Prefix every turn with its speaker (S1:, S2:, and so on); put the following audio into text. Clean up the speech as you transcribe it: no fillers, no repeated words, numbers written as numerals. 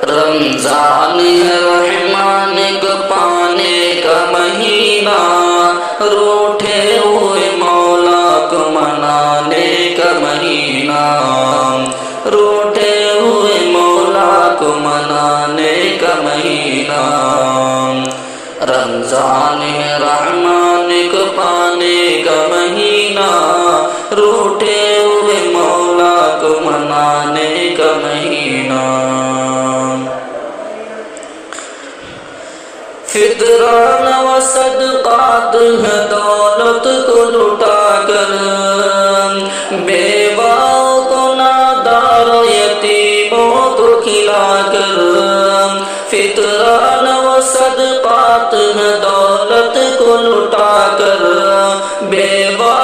S1: رمضان ہے رحمان کو پانے کا مہینہ، روٹھے ہوئے مولا کو منانے کا مہینہ، روٹھے ہوئے مولا کو منانے کا مہینہ۔ رمضان ہے رحمان کو پانے کا مہینہ، روٹھے ہوئے مولا کو منانے کا مہینہ۔ فطران و صدقات ہے دولت کو لٹا کر، بیواؤں کو نادار یتیموں کو کھلا کر۔ فطران و صدقات ہے دولت کو لٹا کر، بیواؤں